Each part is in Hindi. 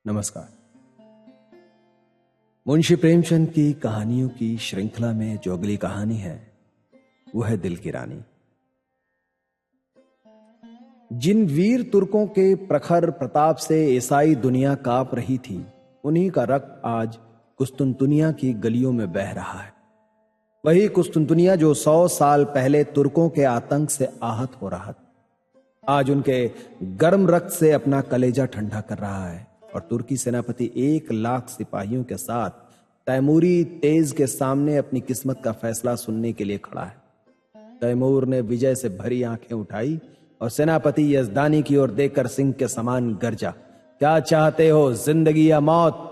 नमस्कार। मुंशी प्रेमचंद की कहानियों की श्रृंखला में जो अगली कहानी है वो है दिल की रानी। जिन वीर तुर्कों के प्रखर प्रताप से ईसाई दुनिया कांप रही थी, उन्हीं का रक्त आज कुस्तुनतुनिया की गलियों में बह रहा है। वही कुस्तुनतुनिया जो 100 साल पहले तुर्कों के आतंक से आहत हो रहा था, आज उनके गर्म रक्त से अपना कलेजा ठंडा कर रहा है और तुर्की सेनापति 1 लाख सिपाहियों के साथ तैमूरी तेज के सामने अपनी किस्मत का फैसला सुनने के लिए खड़ा है। तैमूर ने विजय से भरी आंखें उठाई और सेनापति यजदानी की ओर देखकर सिंह के समान गरजा, क्या चाहते हो, जिंदगी या मौत?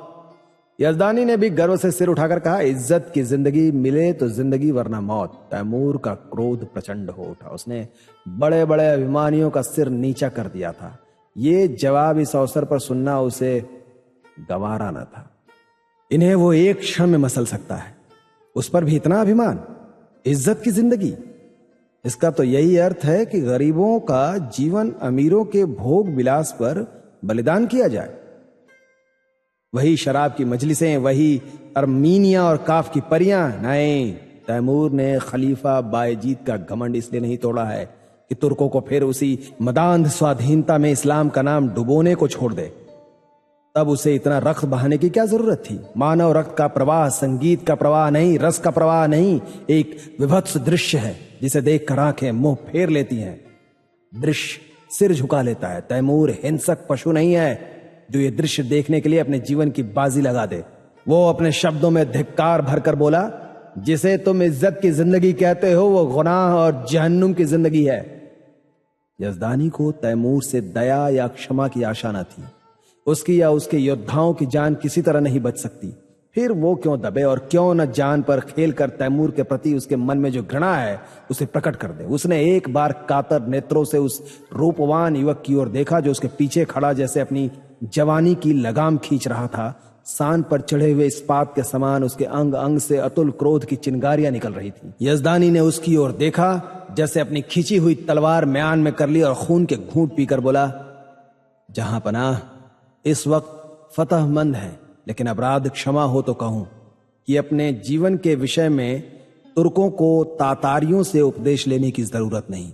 यजदानी ने भी गर्व से सिर उठाकर कहा, इज्जत की जिंदगी मिले तो जिंदगी वरना मौत। तैमूर का क्रोध प्रचंड हो उठा। उसने बड़े बड़े अभिमानियों का सिर नीचा कर दिया था। ये जवाब इस अवसर पर सुनना उसे गंवारा न था। इन्हें वो एक क्षण में मसल सकता है, उस पर भी इतना अभिमान? इज्जत की जिंदगी, इसका तो यही अर्थ है कि गरीबों का जीवन अमीरों के भोग विलास पर बलिदान किया जाए। वही शराब की मजलिसें, वही अर्मीनिया और काफ की परियां। नहीं, तैमूर ने खलीफा बायजीद का घमंड इसलिए नहीं तोड़ा है कि तुर्कों को फिर उसी मदांध स्वाधीनता में इस्लाम का नाम डुबोने को छोड़ दे। तब उसे इतना रक्त बहाने की क्या जरूरत थी? मानव रक्त का प्रवाह संगीत का प्रवाह नहीं, रस का प्रवाह नहीं, एक विभत्स दृश्य है जिसे देखकर आंखें मुंह फेर लेती हैं। दृश्य सिर झुका लेता है। तैमूर हिंसक पशु नहीं है जो ये दृश्य देखने के लिए अपने जीवन की बाजी लगा दे। वो अपने शब्दों में धिक्कार भरकर बोला, जिसे तुम इज्जत की जिंदगी कहते हो वो गुनाह और जहन्नुम की जिंदगी है। यजदानी को तैमूर से दया या क्षमा की आशा न थी। उसकी या उसके योद्धाओं की जान किसी तरह नहीं बच सकती। फिर वो क्यों दबे और क्यों न जान पर खेलकर तैमूर के प्रति उसके मन में जो घृणा है उसे प्रकट कर दे। उसने एक बार कातर नेत्रों से उस रूपवान युवक की ओर देखा जो उसके पीछे खड़ा जैसे अपनी जवानी की लगाम खींच रहा था। सान पर चढ़े हुए इस्पात के समान उसके अंग अंग से अतुल क्रोध की चिंगारियां निकल रही थी। यजदानी ने उसकी ओर देखा, जैसे अपनी खींची हुई तलवार म्यान में कर ली और खून के घूंट पीकर बोला, जहां पनाह, इस वक्त फतहमंद है, लेकिन अपराध क्षमा हो तो कहूं कि अपने जीवन के विषय में तुर्कों को तातारियों से उपदेश लेने की जरूरत नहीं।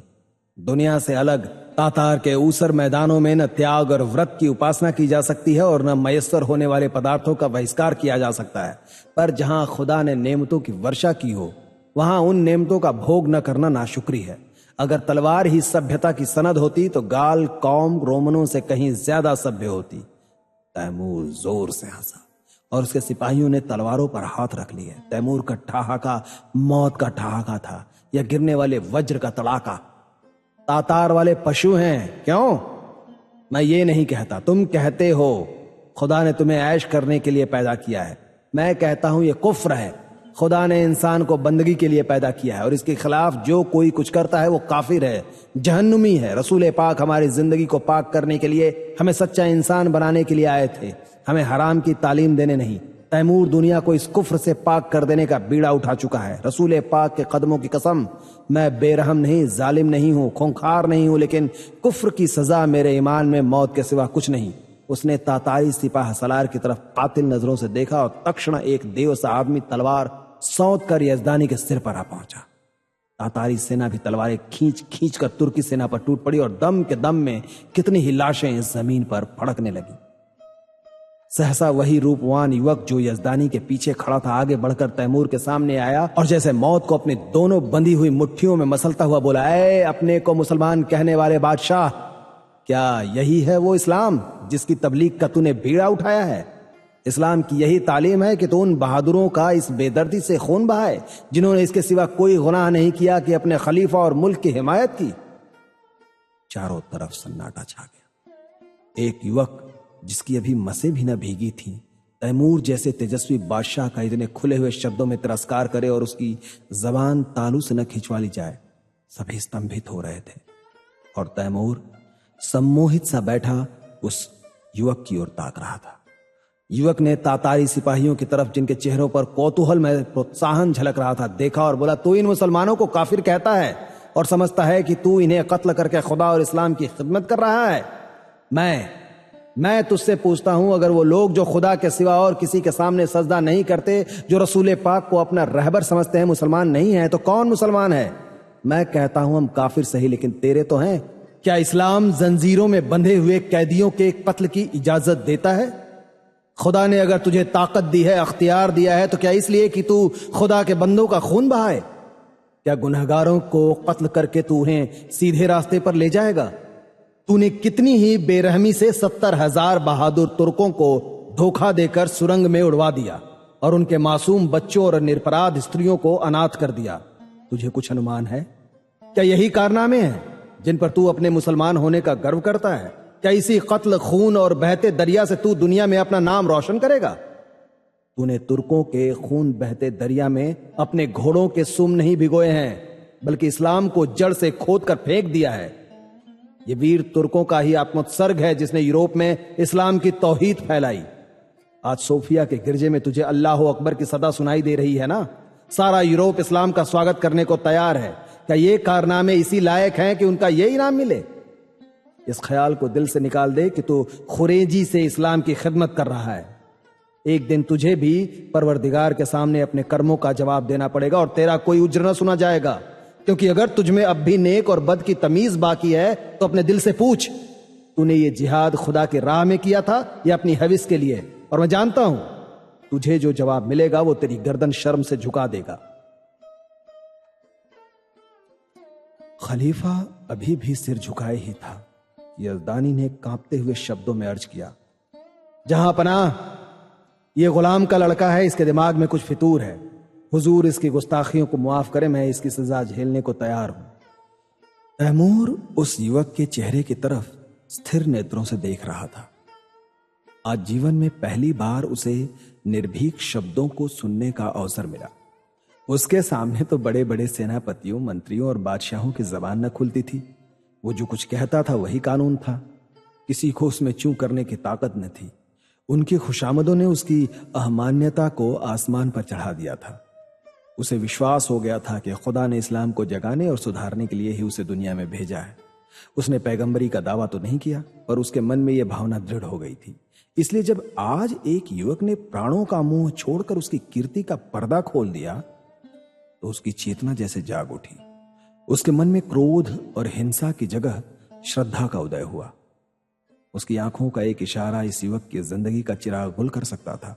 दुनिया से अलग तातार के ऊसर मैदानों में न त्याग और व्रत की उपासना की जा सकती है और न मयस्सर होने वाले पदार्थों का बहिष्कार किया जा सकता है। पर जहां खुदा ने नेमतों की वर्षा की हो, वहां उन नेमतों का भोग न करना नाशुक्री है। अगर तलवार ही सभ्यता की सनद होती तो गाल कौम रोमनों से कहीं ज्यादा सभ्य होती। तैमूर जोर से हंसा और उसके सिपाहियों ने तलवारों पर हाथ रख लिए। तैमूर का ठहाका मौत का ठहाका था या गिरने वाले वज्र का तड़ाका। तातार वाले पशु हैं क्यों? मैं ये नहीं कहता, तुम कहते हो खुदा ने तुम्हें ऐश करने के लिए पैदा किया है। मैं कहता हूं ये कुफ्र है। खुदा ने इंसान को बंदगी के लिए पैदा किया है और इसके खिलाफ जो कोई कुछ करता है वो काफिर है, जहन्नुमी है। रसूल पाक हमारी जिंदगी को पाक करने के लिए, हमें सच्चा इंसान बनाने के लिए आए थे, हमें हराम की तालीम देने नहीं। तैमूर दुनिया को इस कुफ्र से पाक कर देने का बीड़ा उठा चुका है। रसूल पाक के कदमों की कसम, मैं बेरहम नहीं, जालिम नहीं हूं, खूंखार नहीं हूं, लेकिन कुफ्र की सजा मेरे ईमान में मौत के सिवा कुछ नहीं। उसने तातारी सिपाह सलार की तरफ कातिल नजरों से देखा और तक्षण एक देव सा आदमी तलवार सौंध कर यजदानी के सिर पर आ पहुंचा। तातारी सेना भी तलवारें खींच खींच कर तुर्की सेना पर टूट पड़ी और दम के दम में कितनी ही लाशें जमीन पर फड़कने लगी। सहसा वही रूपवान युवक जो यजदानी के पीछे खड़ा था आगे बढ़कर तैमूर के सामने आया और जैसे मौत को अपनी दोनों बंधी हुई मुट्ठियों में मसलता हुआ बोला, ऐ अपने को मुसलमान कहने वाले बादशाह, क्या यही है वो इस्लाम जिसकी तबलीग का तूने बीड़ा उठाया है? इस्लाम की यही तालीम है कि तू उन बहादुरों का इस बेदर्दी से खून बहाए जिन्होंने इसके सिवा कोई गुनाह नहीं किया कि अपने खलीफा और मुल्क की हिमायत की? चारों तरफ सन्नाटा छा गया। एक युवक जिसकी अभी मसें भी न भीगी थी, तैमूर जैसे तेजस्वी बादशाह का इतने खुले हुए शब्दों में तिरस्कार करे और उसकी जबान तालू से न खिंचवा ली जाए। सभी स्तंभित हो रहे थे और तैमूर सम्मोहित सा बैठा उस युवक की ओर ताक रहा था। युवक ने तातारी सिपाहियों की तरफ, जिनके चेहरों पर कौतूहल में प्रोत्साहन झलक रहा था, देखा और बोला, तू इन मुसलमानों को काफिर कहता है और समझता है कि तू इन्हें कत्ल करके खुदा और इस्लाम की खिदमत कर रहा है। मैं मैं तुझसे पूछता हूं, अगर वो लोग जो खुदा के सिवा और किसी के सामने सजदा नहीं करते, जो रसूल पाक को अपना रहबर समझते हैं, मुसलमान नहीं है, तो कौन मुसलमान है? मैं कहता हूं हम काफिर सही, लेकिन तेरे तो हैं। क्या इस्लाम जंजीरों में बंधे हुए कैदियों के कत्ल की इजाजत देता है? खुदा ने अगर तुझे ताकत दी है, अख्तियार दिया है, तो क्या इसलिए कि तू खुदा के बंदों का खून बहाए? क्या गुनहगारों को कत्ल करके तू उन्हें सीधे रास्ते पर ले जाएगा? तूने कितनी ही बेरहमी से 70,000 बहादुर तुर्कों को धोखा देकर सुरंग में उड़वा दिया और उनके मासूम बच्चों और निरपराध स्त्रियों को अनाथ कर दिया। तुझे कुछ अनुमान है? क्या यही कारनामे हैं जिन पर तू अपने मुसलमान होने का गर्व करता है? क्या इसी कत्ल, खून और बहते दरिया से तू दुनिया में अपना नाम रोशन करेगा? तूने तुर्कों के खून बहते दरिया में अपने घोड़ों के सुम नहीं भिगोए हैं, बल्कि इस्लाम को जड़ से खोद कर फेंक दिया है। ये वीर तुर्कों का ही आत्मोत्सर्ग है जिसने यूरोप में इस्लाम की तौहीद फैलाई। आज सोफिया के गिरजे में तुझे अल्लाह अकबर की सदा सुनाई दे रही है ना? सारा यूरोप इस्लाम का स्वागत करने को तैयार है। क्या ये कारनामे इसी लायक हैं कि उनका ये इनाम मिले? इस ख्याल को दिल से निकाल दे कि तू खुरेजी से इस्लाम की खिदमत कर रहा है। एक दिन तुझे भी परवरदिगार के सामने अपने कर्मों का जवाब देना पड़ेगा और तेरा कोई उज्र न सुना जाएगा। क्योंकि अगर तुझमें अब भी नेक और बद की तमीज बाकी है तो अपने दिल से पूछ, तूने ये जिहाद खुदा के राह में किया था या अपनी हविस के लिए? और मैं जानता हूं तुझे जो जवाब मिलेगा वो तेरी गर्दन शर्म से झुका देगा। खलीफा अभी भी सिर झुकाए ही था। यज़दानी ने कांपते हुए शब्दों में अर्ज किया, जहां पनाह, ये गुलाम का लड़का है, इसके दिमाग में कुछ फितूर है। हुजूर इसकी गुस्ताखियों को मुआफ करे, मैं इसकी सजा झेलने को तैयार हूं। तैमूर उस युवक के चेहरे की तरफ स्थिर नेत्रों से देख रहा था। आज जीवन में पहली बार उसे निर्भीक शब्दों को सुनने का अवसर मिला। उसके सामने तो बड़े बड़े सेनापतियों, मंत्रियों और बादशाहों की जबान न खुलती थी। वो जो कुछ कहता था वही कानून था। किसी को उसमें चूं करने की ताकत न थी। उनकी खुशामदों ने उसकी अहमान्यता को आसमान पर चढ़ा दिया था। उसे विश्वास हो गया था कि खुदा ने इस्लाम को जगाने और सुधारने के लिए ही उसे दुनिया में भेजा है। उसने पैगंबरी का दावा तो नहीं किया, पर उसके मन में यह भावना दृढ़ हो गई थी। इसलिए जब आज एक युवक ने प्राणों का मुंह छोड़कर उसकी कीर्ति का पर्दा खोल दिया तो उसकी चेतना जैसे जाग उठी। उसके मन में क्रोध और हिंसा की जगह श्रद्धा का उदय हुआ। उसकी आंखों का एक इशारा इस युवक की जिंदगी का चिराग गुल कर सकता था।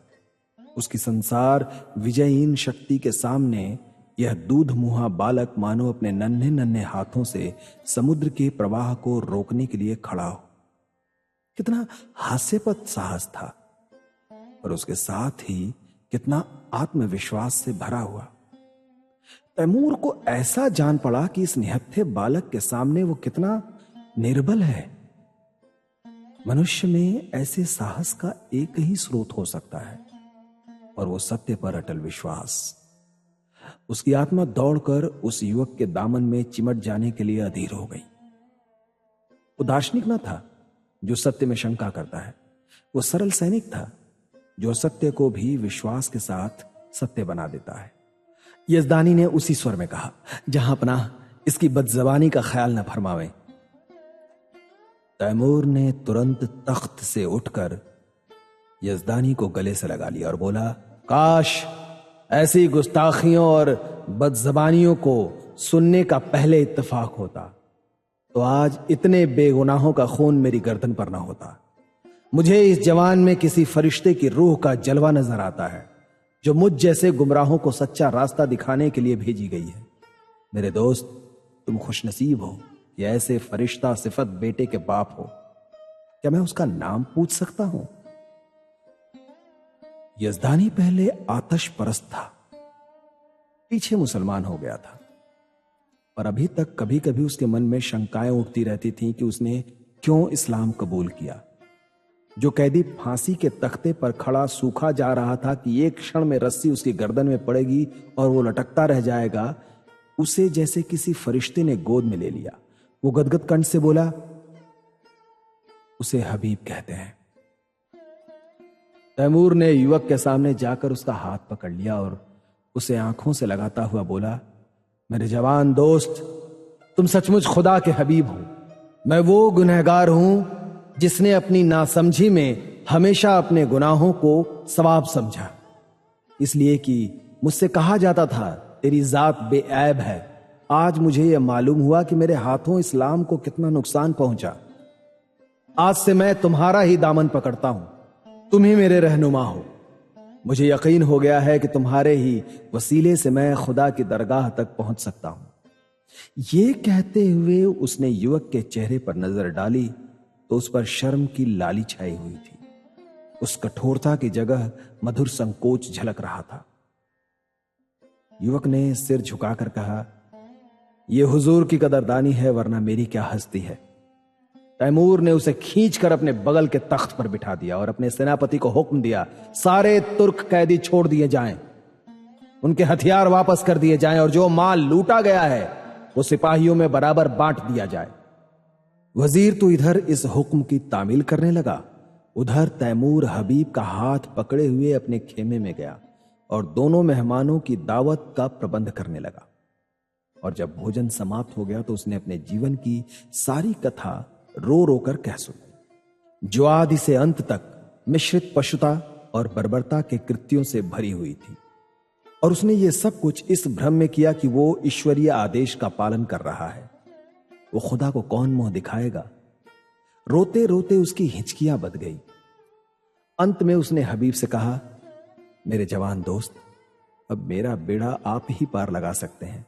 उसकी संसार विजयहीन शक्ति के सामने यह दूध मुहा बालक मानो अपने नन्हे नन्हे हाथों से समुद्र के प्रवाह को रोकने के लिए खड़ा हो। कितना हास्यपद साहस था, और उसके साथ ही कितना आत्मविश्वास से भरा हुआ। तैमूर को ऐसा जान पड़ा कि इस निहत्थे बालक के सामने वो कितना निर्बल है। मनुष्य में ऐसे साहस का एक ही स्रोत हो सकता है, और वो सत्य पर अटल विश्वास। उसकी आत्मा दौड़कर उस युवक के दामन में चिमट जाने के लिए अधीर हो गई। वो दार्शनिक न था जो सत्य में शंका करता है। वो सरल सैनिक था जो सत्य को भी विश्वास के साथ सत्य बना देता है। यज़दानी ने उसी स्वर में कहा, जहां पनाह, इसकी बदजबानी का ख्याल न फरमावें। तैमूर ने तुरंत तख्त से उठकर यज़दानी को गले से लगा लिया और बोला, काश ऐसी गुस्ताखियों और बदजबानियों को सुनने का पहले इत्तेफाक होता, तो आज इतने बेगुनाहों का खून मेरी गर्दन पर ना होता। मुझे इस जवान में किसी फरिश्ते की रूह का जलवा नजर आता है, जो मुझ जैसे गुमराहों को सच्चा रास्ता दिखाने के लिए भेजी गई है। मेरे दोस्त, तुम खुशनसीब हो कि ऐसे फरिश्ता सिफत बेटे के बाप हो। क्या मैं उसका नाम पूछ सकता हूं? यज़दानी पहले आतश परस्त था, पीछे मुसलमान हो गया था, पर अभी तक कभी कभी उसके मन में शंकाएं उठती रहती थीं कि उसने क्यों इस्लाम कबूल किया। जो कैदी फांसी के तख्ते पर खड़ा सूखा जा रहा था कि एक क्षण में रस्सी उसकी गर्दन में पड़ेगी और वो लटकता रह जाएगा, उसे जैसे किसी फरिश्ते ने गोद में ले लिया। वो गदगद कंठ से बोला, उसे हबीब कहते हैं। तैमूर ने युवक के सामने जाकर उसका हाथ पकड़ लिया और उसे आंखों से लगाता हुआ बोला, मेरे जवान दोस्त, तुम सचमुच खुदा के हबीब हो। मैं वो गुनहगार हूं जिसने अपनी नासमझी में हमेशा अपने गुनाहों को सवाब समझा, इसलिए कि मुझसे कहा जाता था तेरी जात बेऐब है। आज मुझे यह मालूम हुआ कि मेरे हाथों इस्लाम को कितना नुकसान पहुंचा। आज से मैं तुम्हारा ही दामन पकड़ता हूं, तुम ही मेरे रहनुमा हो। मुझे यकीन हो गया है कि तुम्हारे ही वसीले से मैं खुदा की दरगाह तक पहुंच सकता हूं। ये कहते हुए उसने युवक के चेहरे पर नजर डाली तो उस पर शर्म की लाली छाई हुई थी। उस कठोरता की जगह मधुर संकोच झलक रहा था। युवक ने सिर झुकाकर कहा, यह हुजूर की कदरदानी है, वरना मेरी क्या हस्ती है। तैमूर ने उसे खींचकर अपने बगल के तख्त पर बिठा दिया और अपने सेनापति को हुक्म दिया, सारे तुर्क कैदी छोड़ दिए जाएं, उनके हथियार वापस कर दिए जाएं और जो माल लूटा गया है वो सिपाहियों में बराबर बांट दिया जाए। वजीर तो इधर इस हुक्म की तामील करने लगा, उधर तैमूर हबीब का हाथ पकड़े हुए अपने खेमे में गया और दोनों मेहमानों की दावत का प्रबंध करने लगा। और जब भोजन समाप्त हो गया तो उसने अपने जीवन की सारी कथा रो रो कर कह सुनाई, जो आदि से अंत तक मिश्रित पशुता और बर्बरता के कृत्यों से भरी हुई थी। और उसने ये सब कुछ इस भ्रम में किया कि वो ईश्वरीय आदेश का पालन कर रहा है। वो खुदा को कौन मुंह दिखाएगा। रोते रोते उसकी हिचकियां बंध गई। अंत में उसने हबीब से कहा, मेरे जवान दोस्त, अब मेरा बेड़ा आप ही पार लगा सकते हैं।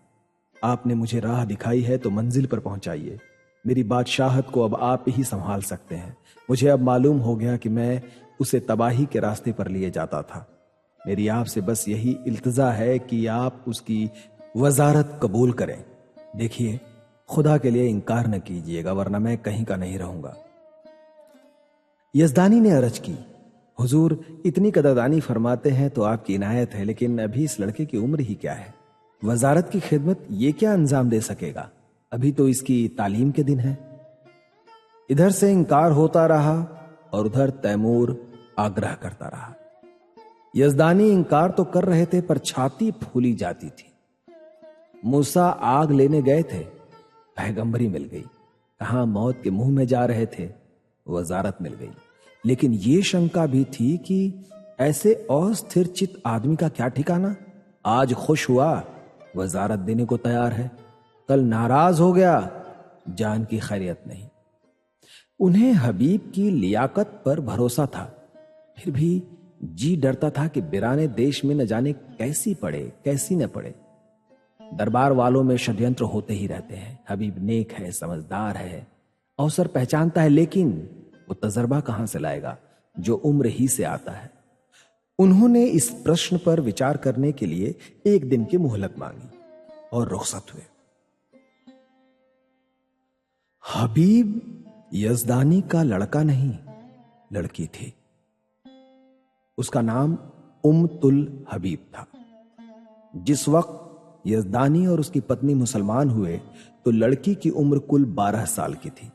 आपने मुझे राह दिखाई है तो मंजिल पर पहुंचाइए। मेरी बादशाहत को अब आप ही संभाल सकते हैं। मुझे अब मालूम हो गया कि मैं उसे तबाही के रास्ते पर लिए जाता था। मेरी आपसे बस यही इल्तिजा है कि आप उसकी वजारत कबूल करें। देखिए, खुदा के लिए इनकार न कीजिएगा, वरना मैं कहीं का नहीं रहूंगा। यजदानी ने अर्ज की, हुजूर, इतनी कदरदानी फरमाते हैं तो आपकी इनायत है, लेकिन अभी इस लड़के की उम्र ही क्या है। वजारत की खिदमत ये क्या अंजाम दे सकेगा। अभी तो इसकी तालीम के दिन है। इधर से इनकार होता रहा और उधर तैमूर आग्रह करता रहा। यजदानी इनकार तो कर रहे थे पर छाती फूली जाती थी। मूसा आग लेने गए थे, पैगंबरी मिल गई। कहां मौत के मुंह में जा रहे थे, वजारत मिल गई। लेकिन यह शंका भी थी कि ऐसे अस्थिर चित्त आदमी का क्या ठिकाना। आज खुश हुआ, वजारत देने को तैयार है, कल नाराज हो गया, जान की खैरियत नहीं। उन्हें हबीब की लियाकत पर भरोसा था, फिर भी जी डरता था कि बिराने देश में न जाने कैसी पड़े कैसी न पड़े। दरबार वालों में षड्यंत्र होते ही रहते हैं। हबीब नेक है, समझदार है, अवसर पहचानता है, लेकिन वो तजर्बा कहां से लाएगा जो उम्र ही से आता है। उन्होंने इस प्रश्न पर विचार करने के लिए एक दिन की मोहलत मांगी और रुखसत हुए। हबीब यजदानी का लड़का नहीं, लड़की थी। उसका नाम उम्मतुल हबीब था। जिस वक्त यजदानी और उसकी पत्नी मुसलमान हुए तो लड़की की उम्र कुल 12 साल की थी,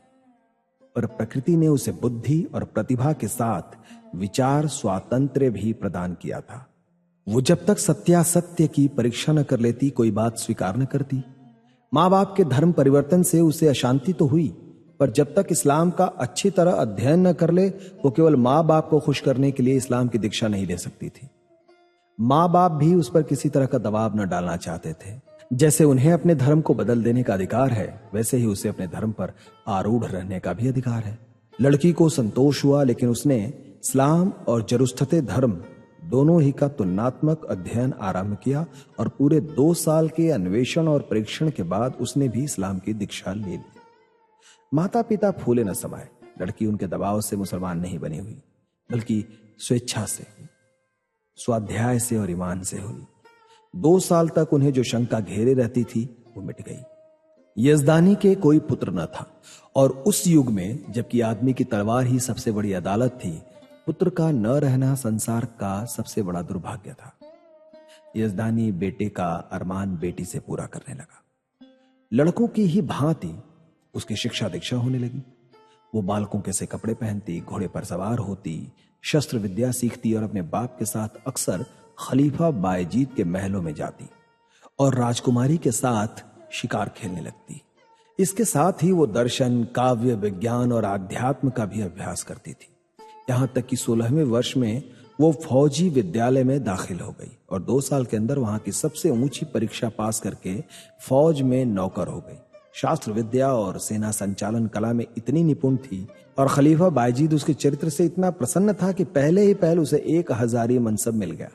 पर प्रकृति ने उसे बुद्धि और प्रतिभा के साथ विचार स्वातंत्र्य भी प्रदान किया था। वो जब तक सत्यासत्य की परीक्षा न कर लेती कोई बात स्वीकार न करती। मां बाप के धर्म परिवर्तन से उसे अशांति तो हुई, पर जब तक इस्लाम का अच्छी तरह अध्ययन न कर ले वो केवल मां बाप को खुश करने के लिए इस्लाम की दीक्षा नहीं ले सकती थी। मां बाप भी उस पर किसी तरह का दबाव न डालना चाहते थे। जैसे उन्हें अपने धर्म को बदल देने का अधिकार है, वैसे ही उसे अपने धर्म पर आरूढ़ रहने का भी अधिकार है। लड़की को संतोष हुआ, लेकिन उसने इस्लाम और जरुस्थते धर्म दोनों ही का तुलनात्मक अध्ययन आरंभ किया और पूरे 2 साल के अन्वेषण और परीक्षण के बाद उसने भी इस्लाम की दीक्षा ले ली। माता पिता फूले न समाये। लड़की उनके दबाव से मुसलमान नहीं बनी हुई, बल्कि स्वेच्छा से, स्वाध्याय से और ईमान से हुई। 2 साल तक उन्हें जो शंका घेरे रहती थी वो मिट गई। यजदानी के कोई पुत्र न था, और उस युग में जबकि आदमी की तलवार ही सबसे बड़ी अदालत थी, पुत्र का न रहना संसार का सबसे बड़ा दुर्भाग्य था। यजदानी बेटे का अरमान बेटी से पूरा करने लगा। लड़कों की ही भांति उसकी शिक्षा दीक्षा होने लगी। वो बालकों के से कपड़े पहनती, घोड़े पर सवार होती, शस्त्र विद्या सीखती और अपने बाप के साथ अक्सर खलीफा बायजीद के महलों में जाती और राजकुमारी के साथ शिकार खेलने लगती। इसके साथ ही वो दर्शन, काव्य, विज्ञान और आध्यात्म का भी अभ्यास करती थी। यहां तक कि 16वें वर्ष में वो फौजी विद्यालय में दाखिल हो गई और 2 साल के अंदर वहां की सबसे ऊंची परीक्षा पास करके फौज में नौकर हो गई। शास्त्र विद्या और सेना संचालन कला में इतनी निपुण थी और खलीफा बायजीद उसके चरित्र से इतना प्रसन्न था कि पहले ही पहल उसे 1000 मनसब मिल गया।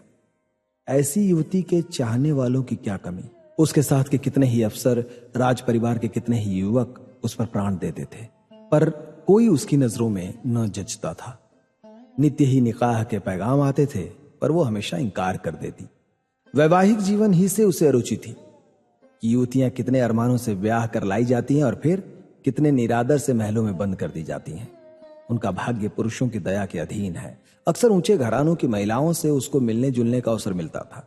ऐसी युवती के चाहने वालों की क्या कमी। उसके साथ के कितने ही अफसर, राज परिवार के कितने ही युवक उस पर प्राण देते थे, पर कोई उसकी नजरों में न जचता था। नित्य ही निकाह के पैगाम आते थे, पर वो हमेशा इंकार कर देती। वैवाहिक जीवन ही से उसे अरुचि थी कि युवतियां कितने अरमानों से ब्याह कर लाई जाती हैं और फिर कितने निरादर से महलों में बंद कर दी जाती हैं। उनका भाग्य पुरुषों की दया के अधीन है। अक्सर ऊंचे घरानों की महिलाओं से उसको मिलने जुलने का अवसर मिलता था।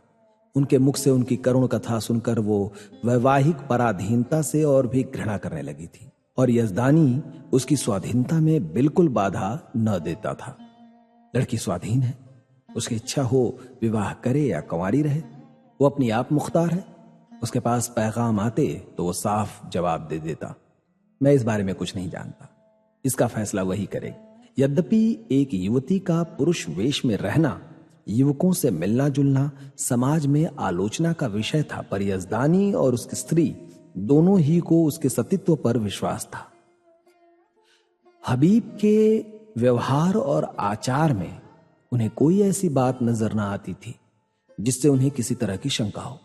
उनके मुख से उनकी करुण कथा सुनकर वो वैवाहिक पराधीनता से और भी घृणा करने लगी थी और यजदानी उसकी स्वाधीनता में बिल्कुल बाधा न देता था। लड़की स्वाधीन है, उसकी इच्छा हो विवाह करे या कुंवारी रहे, वो अपनी आप मुख्तार है। उसके पास पैगाम आते तो वो साफ जवाब दे देता, मैं इस बारे में कुछ नहीं जानता, इसका फैसला वही करेगी। यद्यपि एक युवती का पुरुष वेश में रहना, युवकों से मिलना जुलना समाज में आलोचना का विषय था, पर यजदानी और उसकी स्त्री दोनों ही को उसके सतीत्व पर विश्वास था। हबीब के व्यवहार और आचार में उन्हें कोई ऐसी बात नजर न आती थी जिससे उन्हें किसी तरह की शंका हो।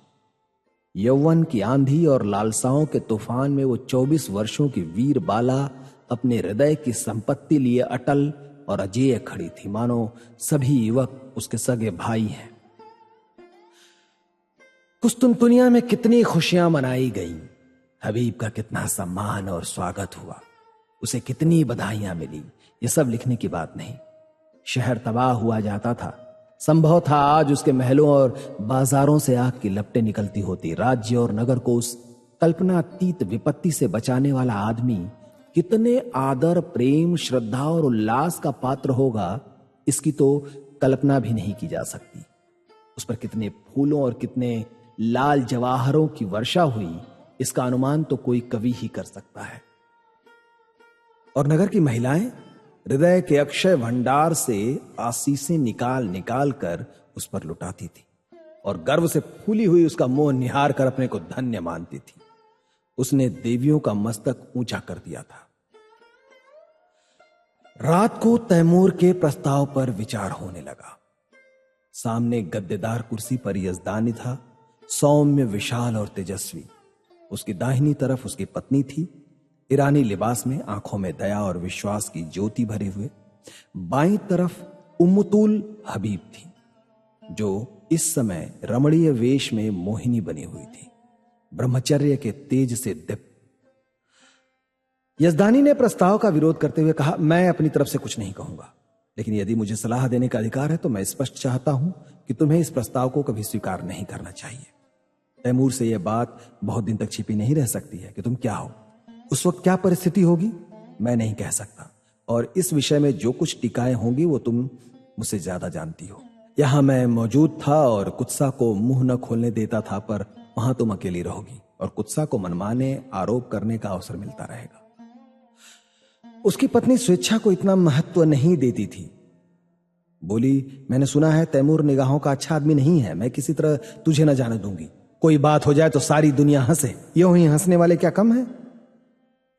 यौवन की आंधी और लालसाओं के तूफान में वो 24 वर्षों की वीर बाला अपने हृदय की संपत्ति लिए अटल और अजेय खड़ी थी, मानो सभी युवक उसके सगे भाई हैं। कुस्तुनतुनिया में कितनी खुशियां मनाई गईं, हबीब का कितना सम्मान और स्वागत हुआ, उसे कितनी बधाइयां मिली, ये सब लिखने की बात नहीं। शहर तबाह हुआ जाता था। संभव था आज उसके महलों और बाजारों से आग की लपटें निकलती होती। राज्य और नगर को उस कल्पनातीत विपत्ति से बचाने वाला आदमी कितने आदर, प्रेम, श्रद्धा और उल्लास का पात्र होगा, इसकी तो कल्पना भी नहीं की जा सकती। उस पर कितने फूलों और कितने लाल जवाहरों की वर्षा हुई, इसका अनुमान तो कोई कवि ही कर सकता है। और नगर की महिलाएं हृदय के अक्षय भंडार से आशीषें निकाल निकाल कर उस पर लुटाती थी और गर्व से फूली हुई उसका मुंह निहार कर अपने को धन्य मानती थी। उसने देवियों का मस्तक ऊंचा कर दिया था। रात को तैमूर के प्रस्ताव पर विचार होने लगा। सामने गद्देदार कुर्सी पर यजदानी था, सौम्य, विशाल और तेजस्वी। उसकी दाहिनी तरफ उसकी पत्नी थी, ईरानी लिबास में, आंखों में दया और विश्वास की ज्योति भरे हुए। बाईं तरफ उम्मुतुल हबीब थी, जो इस समय रमणीय वेश में मोहिनी बनी हुई थी, ब्रह्मचर्य के तेज से दीप्त। यजदानी ने प्रस्ताव का विरोध करते हुए कहा, मैं अपनी तरफ से कुछ नहीं कहूंगा, लेकिन यदि मुझे सलाह देने का अधिकार है तो मैं स्पष्ट चाहता हूं कि तुम्हें इस प्रस्ताव को कभी स्वीकार नहीं करना चाहिए। तैमूर से यह बात बहुत दिन तक छिपी नहीं रह सकती है कि तुम क्या हो, उस वक्त क्या परिस्थिति होगी, मैं नहीं कह सकता, और इस विषय में जो कुछ टिकाएं होंगी वो तुम मुझसे ज्यादा जानती हो। यहां मैं मौजूद था और कुत्सा को मुंह न खोलने देता था, पर वहां तुम अकेली रहोगी और कुत्सा को मनमाने आरोप करने का अवसर मिलता रहेगा। उसकी पत्नी स्वेच्छा को इतना महत्व नहीं देती थी। बोली, मैंने सुना है तैमूर निगाहों का अच्छा आदमी नहीं है, मैं किसी तरह तुझे न जाने दूंगी। कोई बात हो जाए तो सारी दुनिया हंसे, यूं ही हंसने वाले क्या कम है।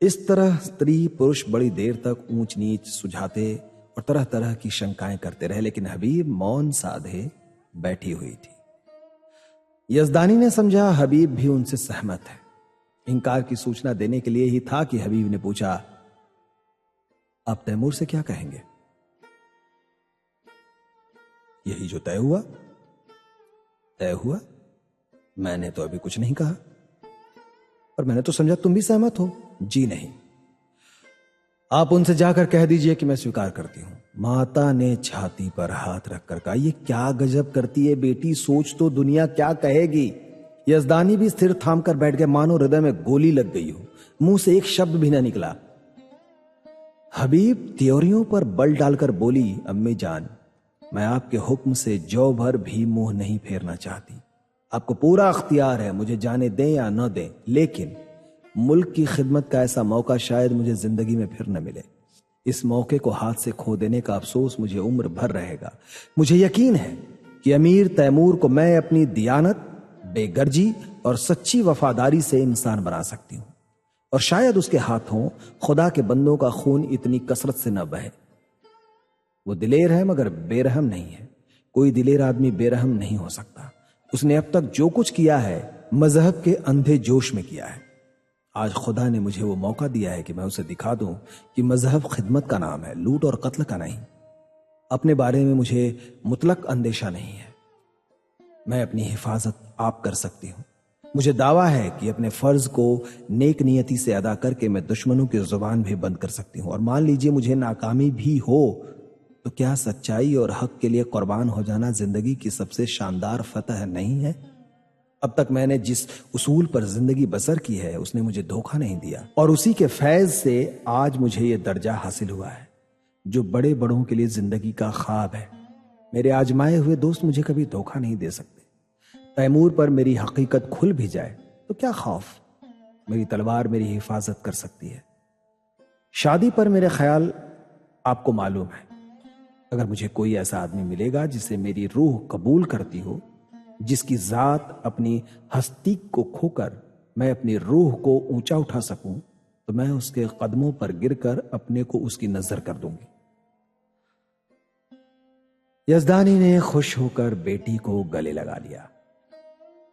इस तरह स्त्री पुरुष बड़ी देर तक ऊंच नीच सुझाते और तरह तरह की शंकाएं करते रहे, लेकिन हबीब मौन साधे बैठी हुई थी। यजदानी ने समझा हबीब भी उनसे सहमत है। इंकार की सूचना देने के लिए ही था कि हबीब ने पूछा, आप तैमूर से क्या कहेंगे? यही जो तय हुआ। तय हुआ? मैंने तो अभी कुछ नहीं कहा, पर मैंने तो समझा तुम भी सहमत हो। जी नहीं, आप उनसे जाकर कह दीजिए कि मैं स्वीकार करती हूं। माता ने छाती पर हाथ रखकर कहा, ये क्या गजब करती है बेटी, सोच तो दुनिया क्या कहेगी। यजदानी भी स्थिर थाम कर बैठ गए, मानो हृदय में गोली लग गई हो। मुंह से एक शब्द भी ना निकला। हबीब त्योरियों पर बल डालकर बोली, अम्मी जान, मैं आपके हुक्म से जौ भर भी मुंह नहीं फेरना चाहती। आपको पूरा अख्तियार है, मुझे जाने दें या न दें, लेकिन मुल्क की खिदमत का ऐसा मौका शायद मुझे जिंदगी में फिर न मिले। इस मौके को हाथ से खो देने का अफसोस मुझे उम्र भर रहेगा। मुझे यकीन है कि अमीर तैमूर को मैं अपनी दियानत, बेगर्जी और सच्ची वफादारी से इंसान बना सकती हूं, और शायद उसके हाथों खुदा के बंदों का खून इतनी कसरत से न बहे। वो दिलेर है मगर बेरहम नहीं है। कोई दिलेर आदमी बेरहम नहीं हो सकता। उसने अब तक जो कुछ किया है मजहब के अंधे जोश में किया है। आज खुदा ने मुझे वो मौका दिया है कि मैं उसे दिखा दूं कि मजहब खिदमत का नाम है, लूट और कत्ल का नहीं। अपने बारे में मुझे मुतलक अंदेशा नहीं है। मैं अपनी हिफाजत आप कर सकती हूं। मुझे दावा है कि अपने फर्ज को नेक नियति से अदा करके मैं दुश्मनों की जुबान भी बंद कर सकती हूं। और मान लीजिए मुझे नाकामी भी हो, तो क्या सच्चाई और हक के लिए कुर्बान हो जाना जिंदगी की सबसे शानदार फतह नहीं है? अब तक मैंने जिस उसूल पर जिंदगी बसर की है उसने मुझे धोखा नहीं दिया, और उसी के फैज से आज मुझे यह दर्जा हासिल हुआ है जो बड़े बड़ों के लिए जिंदगी का ख्वाब है। मेरे आजमाए हुए दोस्त मुझे कभी धोखा नहीं दे सकते। तैमूर पर मेरी हकीकत खुल भी जाए तो क्या खौफ, मेरी तलवार मेरी हिफाजत कर सकती है। शादी पर मेरे ख्याल आपको मालूम है। अगर मुझे कोई ऐसा आदमी मिलेगा जिसे मेरी रूह कबूल करती हो, जिसकी जात अपनी हस्ती को खोकर मैं अपनी रूह को ऊंचा उठा सकूं, तो मैं उसके कदमों पर गिरकर अपने को उसकी नजर कर दूंगी। यजदानी ने खुश होकर बेटी को गले लगा लिया।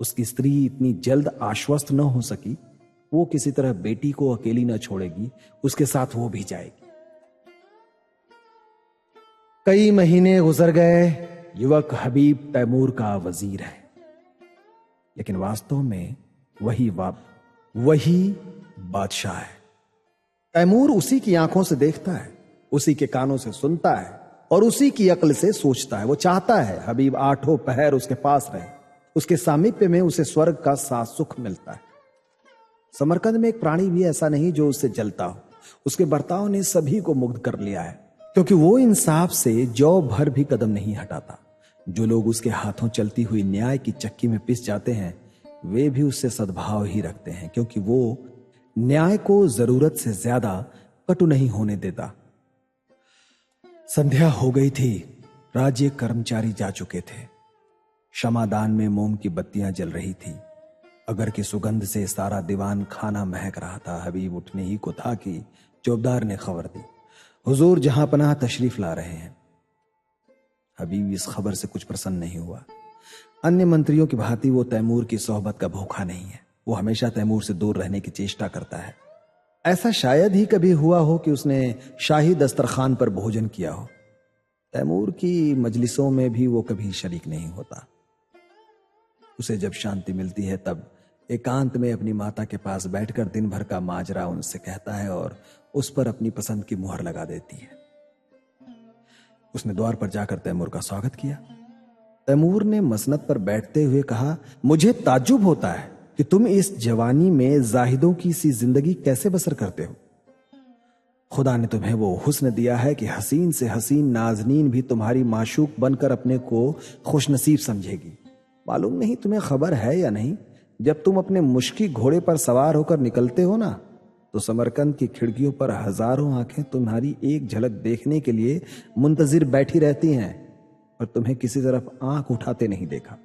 उसकी स्त्री इतनी जल्द आश्वस्त न हो सकी। वो किसी तरह बेटी को अकेली न छोड़ेगी, उसके साथ वो भी जाएगी। कई महीने गुजर गए। युवक हबीब तैमूर का वजीर है, लेकिन वास्तव में वही बादशाह है। तैमूर उसी की आंखों से देखता है, उसी के कानों से सुनता है और उसी की अक्ल से सोचता है। वो चाहता है हबीब आठों पहर उसके पास रहे, उसके सामीप्य में उसे स्वर्ग का सा सुख मिलता है। समरकंद में एक प्राणी भी ऐसा नहीं जो उससे जलता हो। उसके बर्ताव ने सभी को मुग्ध कर लिया है, क्योंकि वो इंसाफ से जौ भर भी कदम नहीं हटाता। जो लोग उसके हाथों चलती हुई न्याय की चक्की में पिस जाते हैं, वे भी उससे सद्भाव ही रखते हैं, क्योंकि वो न्याय को जरूरत से ज्यादा कटु नहीं होने देता। संध्या हो गई थी। राज्य कर्मचारी जा चुके थे। क्षमादान में मोम की बत्तियां जल रही थी। अगर की सुगंध से सारा दीवान खाना महक रहा था। हबीब उठने ही को था कि चौबदार ने खबर दी, हुजूर जहां पनाह तशरीफ ला रहे हैं। हबीब इस खबर से कुछ प्रसन्न नहीं हुआ। अन्य मंत्रियों की भांति वो तैमूर की सोहबत का भूखा नहीं है। वो हमेशा तैमूर से दूर रहने की चेष्टा करता है। ऐसा शायद ही कभी हुआ हो कि उसने शाही दस्तरखान पर भोजन किया हो। तैमूर की मजलिसों में भी वो कभी शरीक नहीं होता। उसे जब शांति मिलती है तब एकांत में अपनी माता के पास बैठकर दिन भर का माजरा उनसे कहता है और उस पर अपनी पसंद की मुहर लगा देती है। उसने द्वार पर जाकर तैमूर का स्वागत किया। तैमूर ने मसनद पर बैठते हुए कहा, मुझे ताज्जुब होता है कि तुम इस जवानी में जाहिदों की सी जिंदगी कैसे बसर करते हो। खुदा ने तुम्हें वो हुस्न दिया है कि हसीन से हसीन नाजनीन भी तुम्हारी माशूक बनकर अपने को खुशनसीब समझेगी। मालूम नहीं तुम्हें खबर है या नहीं, जब तुम अपने मुश्की घोड़े पर सवार होकर निकलते हो ना, तो समरकंद की खिड़कियों पर हजारों आंखें तुम्हारी एक झलक देखने के लिए मुंतजिर बैठी रहती हैं, और तुम्हें किसी तरफ आंख उठाते नहीं देखा।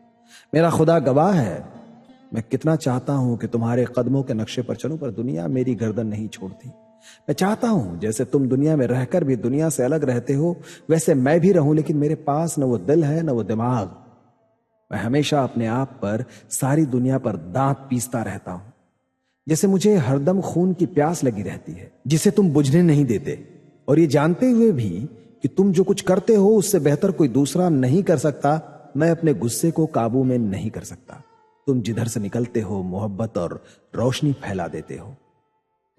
मेरा खुदा गवाह है, मैं कितना चाहता हूं कि तुम्हारे कदमों के नक्शे पर चलूं, पर दुनिया मेरी गर्दन नहीं छोड़ती। मैं चाहता हूं जैसे तुम दुनिया में रहकर भी दुनिया से अलग रहते हो, वैसे मैं भी रहूं, लेकिन मेरे पास न वो दिल है न वो दिमाग। मैं हमेशा अपने आप पर, सारी दुनिया पर दांत पीसता रहता हूं, जैसे मुझे हरदम खून की प्यास लगी रहती है जिसे तुम बुझने नहीं देते। और ये जानते हुए भी कि तुम जो कुछ करते हो उससे बेहतर कोई दूसरा नहीं कर सकता, मैं अपने गुस्से को काबू में नहीं कर सकता। तुम जिधर से निकलते हो मोहब्बत और रोशनी फैला देते हो।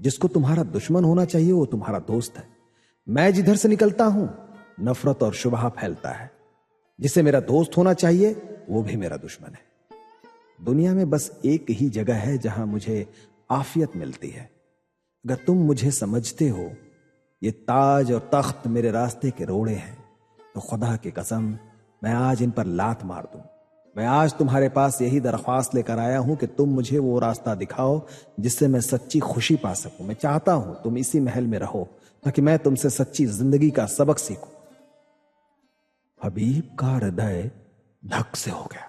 जिसको तुम्हारा दुश्मन होना चाहिए वो तुम्हारा दोस्त है। मैं जिधर से निकलता हूं नफरत और शुबहा फैलता है। जिसे मेरा दोस्त होना चाहिए वो भी मेरा दुश्मन है। दुनिया में बस एक ही जगह है जहां मुझे आफियत मिलती है। अगर तुम मुझे समझते हो, ये ताज और तख्त मेरे रास्ते के रोड़े हैं, तो खुदा की कसम मैं आज इन पर लात मार दूं। मैं आज तुम्हारे पास यही दरख्वास्त लेकर आया हूं कि तुम मुझे वो रास्ता दिखाओ जिससे मैं सच्ची खुशी पा सकूं। मैं चाहता हूं तुम इसी महल में रहो ताकि मैं तुमसे सच्ची जिंदगी का सबक सीखूं। हबीब का हृदय धक से हो गया।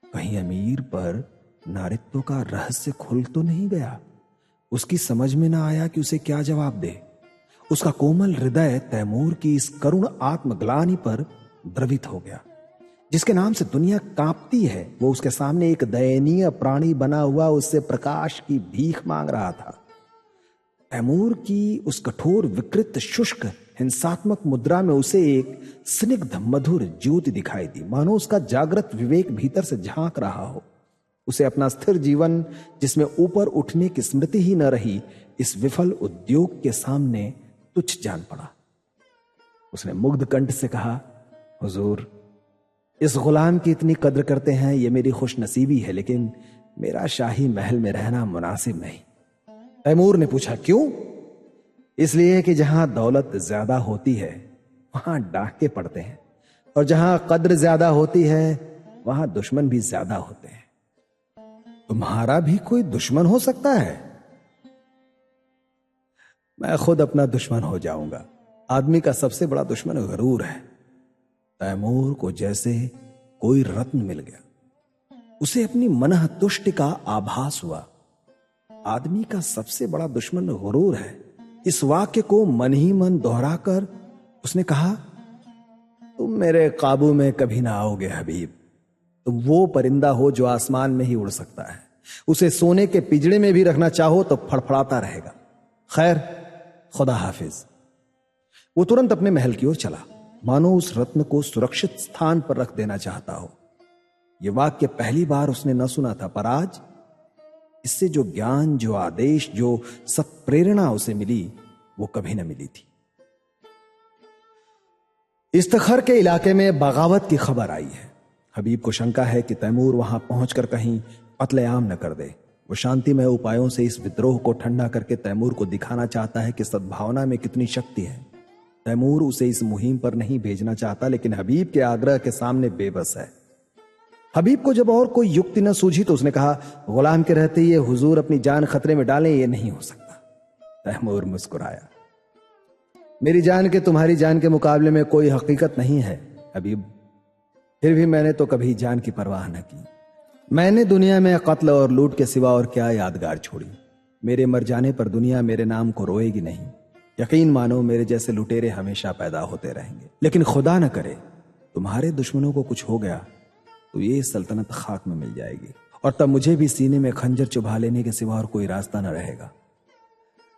कहीं अमीर पर नारित्व का रहस्य खुल तो नहीं गया। उसकी समझ में ना आया कि उसे क्या जवाब दे। उसका कोमल हृदय तैमूर की इस करुण आत्मग्लानि पर द्रवित हो गया। जिसके नाम से दुनिया कांपती है, वो उसके सामने एक दयनीय प्राणी बना हुआ उससे प्रकाश की भीख मांग रहा था। तैमूर की उस कठोर, विकृत, शुष्क, हिंसात्मक मुद्रा में उसे एक स्निग्ध मधुर ज्योति दिखाई दी, मानो उसका जागृत विवेक भीतर से झांक रहा हो। उसे अपना स्थिर जीवन, जिसमें ऊपर उठने की स्मृति ही न रही, इस विफल उद्योग के सामने तुच्छ जान पड़ा। उसने मुग्ध कंठ से कहा, हुजूर, इस गुलाम की इतनी कद्र करते हैं, ये मेरी खुशनसीबी है, लेकिन मेरा शाही महल में रहना मुनासिब नहीं। तैमूर ने पूछा, क्यों? इसलिए कि जहां दौलत ज्यादा होती है वहां डाके पड़ते हैं, और जहां कद्र ज्यादा होती है वहां दुश्मन भी ज्यादा होते हैं। तुम्हारा भी कोई दुश्मन हो सकता है? मैं खुद अपना दुश्मन हो जाऊंगा। आदमी का सबसे बड़ा दुश्मन गरूर है। तैमूर को जैसे कोई रत्न मिल गया। उसे अपनी मनः तुष्टि का आभास हुआ। आदमी का सबसे बड़ा दुश्मन गुरूर है। इस वाक्य को मन ही मन दोहराकर उसने कहा, तुम मेरे काबू में कभी ना आओगे हबीब। तुम वो परिंदा हो जो आसमान में ही उड़ सकता है। उसे सोने के पिंजड़े में भी रखना चाहो तो फड़फड़ाता रहेगा। खैर, खुदा हाफिज। वो तुरंत अपने महल की ओर चला, मानो उस रत्न को सुरक्षित स्थान पर रख देना चाहता हो। यह वाक्य पहली बार उसने न सुना था, पर आज इससे जो ज्ञान, जो आदेश, जो सत्प्रेरणा उसे मिली, वो कभी न मिली थी। इस्तखर के इलाके में बगावत की खबर आई है। हबीब को शंका है कि तैमूर वहां पहुंचकर कहीं कत्लेआम न कर दे। वो शांतिमय उपायों से इस विद्रोह को ठंडा करके तैमूर को दिखाना चाहता है कि सद्भावना में कितनी शक्ति है। तैमूर उसे इस मुहिम पर नहीं भेजना चाहता, लेकिन हबीब के आग्रह के सामने बेबस है। हबीब को जब और कोई युक्ति न सूझी तो उसने कहा, गुलाम के रहते ये हुजूर अपनी जान खतरे में डालें, ये नहीं हो सकता। तैमूर मुस्कुराया, मेरी जान के तुम्हारी जान के मुकाबले में कोई हकीकत नहीं है हबीब। फिर भी मैंने तो कभी जान की परवाह न की। मैंने दुनिया में कत्ल और लूट के सिवा और क्या यादगार छोड़ी। मेरे मर जाने पर दुनिया मेरे नाम को रोएगी नहीं। यकीन मानो मेरे जैसे लुटेरे हमेशा पैदा होते रहेंगे। लेकिन खुदा न करे तुम्हारे दुश्मनों को कुछ हो गया तो ये सल्तनत खाक में मिल जाएगी, और तब मुझे भी सीने में खंजर चुभा लेने के सिवा और कोई रास्ता न रहेगा।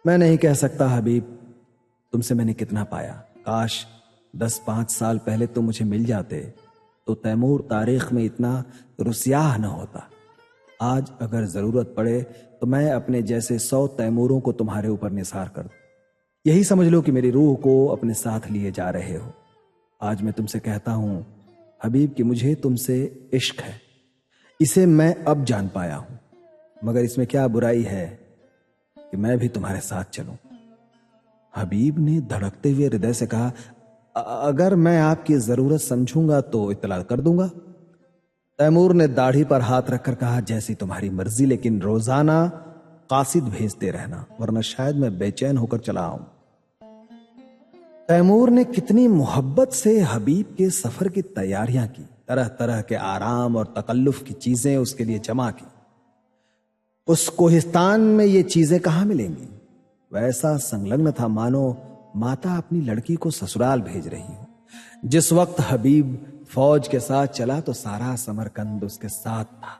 मैं नहीं कह सकता हबीब तुमसे मैंने कितना पाया। काश 10-5 साल पहले तुम मुझे मिल जाते तो तैमूर तारीख में इतना रुस्याह न होता। आज अगर जरूरत पड़े तो मैं अपने जैसे 100 तैमूरों को तुम्हारे ऊपर निसार कर दूं। यही समझ लो कि मेरी रूह को अपने साथ लिए जा रहे हो। आज मैं तुमसे कहता हूं हबीब कि मुझे तुमसे इश्क है। इसे मैं अब जान पाया हूं, मगर इसमें क्या बुराई है कि मैं भी तुम्हारे साथ चलूं। हबीब ने धड़कते हुए हृदय से कहा, अगर मैं आपकी जरूरत समझूंगा तो इत्तला कर दूंगा। तैमूर ने दाढ़ी पर हाथ रखकर कहा, जैसी तुम्हारी मर्जी, लेकिन रोजाना कासिद भेजते रहना, वरना शायद मैं बेचैन होकर चला आऊं। तैमूर ने कितनी मोहब्बत से हबीब के सफर की तैयारियां की। तरह तरह के आराम और तकल्लुफ की चीजें उसके लिए जमा की। उस कोहिस्तान में ये चीजें कहां मिलेंगी? वैसा संलग्न था मानो माता अपनी लड़की को ससुराल भेज रही हो। जिस वक्त हबीब फौज के साथ चला तो सारा समरकंद उसके साथ था,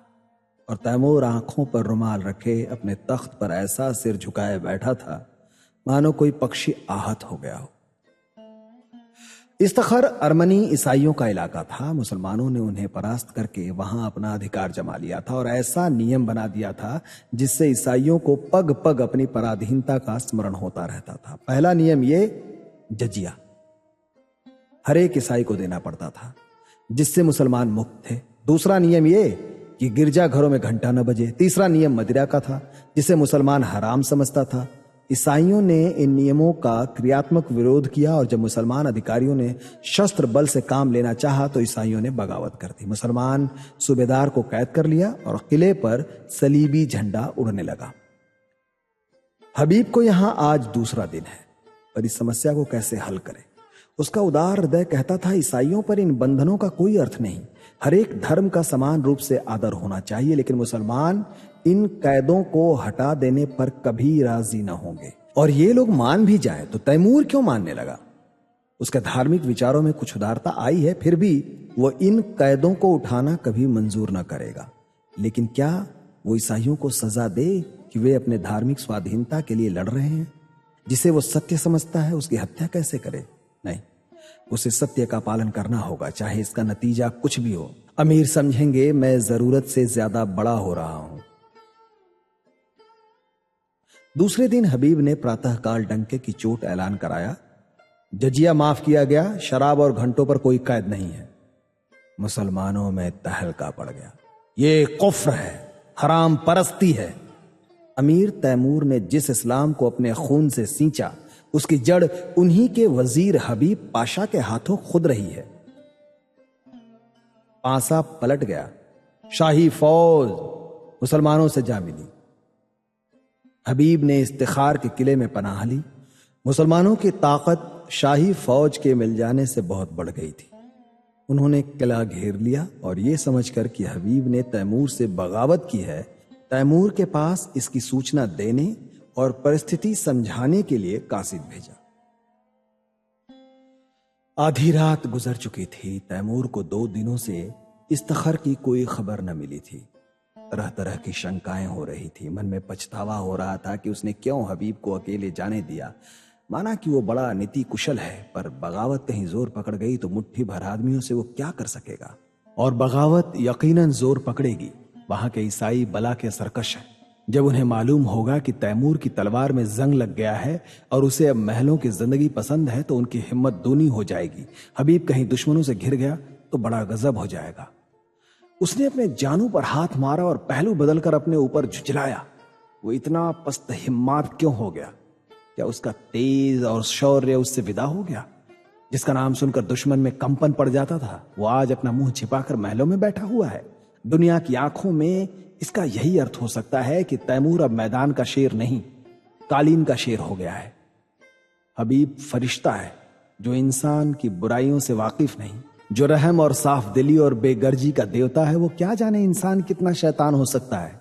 और तैमूर आंखों पर रुमाल रखे अपने तख्त पर ऐसा सिर झुकाए बैठा था मानो कोई पक्षी आहत हो गया हो। इस्तखर अर्मनी ईसाइयों का इलाका था। मुसलमानों ने उन्हें परास्त करके वहां अपना अधिकार जमा लिया था, और ऐसा नियम बना दिया था जिससे ईसाइयों को पग पग अपनी पराधीनता का स्मरण होता रहता था। पहला नियम ये, जजिया हर एक ईसाई को देना पड़ता था, जिससे मुसलमान मुक्त थे। दूसरा नियम ये कि गिरजा घरों में घंटा न बजे। तीसरा नियम मदिरा का था, जिसे मुसलमान हराम समझता था। ईसाइयों ने इन नियमों का क्रियात्मक विरोध किया और जब मुसलमान अधिकारियों ने शस्त्र बल से काम लेना चाहा तो ईसाइयों ने बगावत कर दी। मुसलमान सूबेदार को कैद कर लिया और किले पर सलीबी झंडा उड़ने लगा। हबीब को यहां आज दूसरा दिन है, पर इस समस्या को कैसे हल करें। उसका उदार हृदय कहता था, ईसाइयों पर इन बंधनों का कोई अर्थ नहीं, हर एक धर्म का समान रूप से आदर होना चाहिए, लेकिन मुसलमान इन कैदों को हटा देने पर कभी राजी न होंगे। और ये लोग मान भी जाए तो तैमूर क्यों मानने लगा। उसके धार्मिक विचारों में कुछ उदारता आई है, फिर भी वो इन कैदों को उठाना कभी मंजूर न करेगा। लेकिन क्या वो ईसाइयों को सजा दे कि वे अपने धार्मिक स्वाधीनता के लिए लड़ रहे हैं? जिसे वो सत्य समझता है उसकी हत्या कैसे करे? नहीं, उसे सत्य का पालन करना होगा, चाहे इसका नतीजा कुछ भी हो। अमीर समझेंगे मैं जरूरत से ज्यादा बड़ा हो रहा हूं। दूसरे दिन हबीब ने प्रातःकाल डंके की चोट ऐलान कराया, जजिया माफ किया गया, शराब और घंटों पर कोई कैद नहीं है। मुसलमानों में तहलका पड़ गया। ये कुफ्र है, हराम परस्ती है। अमीर तैमूर ने जिस इस्लाम को अपने खून से सींचा उसकी जड़ उन्हीं के वजीर हबीब पाशा के हाथों खुद रही है। पासा पलट गया, शाही फौज मुसलमानों से जा मिली। हबीब ने इफ्तिखार के किले में पनाह ली। मुसलमानों की ताकत शाही फौज के मिल जाने से बहुत बढ़ गई थी। उन्होंने किला घेर लिया और यह समझकर कि हबीब ने तैमूर से बगावत की है, तैमूर के पास इसकी सूचना देने और परिस्थिति समझाने के लिए कासिद भेजा। आधी रात गुजर चुकी थी। तैमूर को 2 दिनों से इफ्तिखार की कोई खबर न मिली थी। तरह तरह की शंकाएं हो रही थी। मन में पछतावा हो रहा था कि उसने क्यों हबीब को अकेले जाने दिया। माना कि वो बड़ा नीति कुशल है, पर बगावत कहीं जोर पकड़ गई तो मुट्ठी भर आदमियों से वो क्या कर सकेगा। और बगावत यकीनन जोर पकड़ेगी। वहां के ईसाई बला के सरकश हैं। जब उन्हें मालूम होगा कि तैमूर की तलवार में जंग लग गया है और उसे अब महलों की जिंदगी पसंद है तो उनकी हिम्मत दूनी हो जाएगी। हबीब कहीं दुश्मनों से घिर गया तो बड़ा गजब हो जाएगा। उसने अपने जानू पर हाथ मारा और पहलू बदलकर अपने ऊपर झुंझलाया। वो इतना पस्त हिम्मत क्यों हो गया? क्या उसका तेज और शौर्य उससे विदा हो गया? जिसका नाम सुनकर दुश्मन में कंपन पड़ जाता था, वो आज अपना मुंह छिपाकर महलों में बैठा हुआ है। दुनिया की आंखों में इसका यही अर्थ हो सकता है कि तैमूर अब मैदान का शेर नहीं, कालीन का शेर हो गया है। हबीब फरिश्ता है जो इंसान की बुराइयों से वाकिफ नहीं, जो रहम और साफ दिली और बेगर्जी का देवता है। वो क्या जाने इंसान कितना शैतान हो सकता है।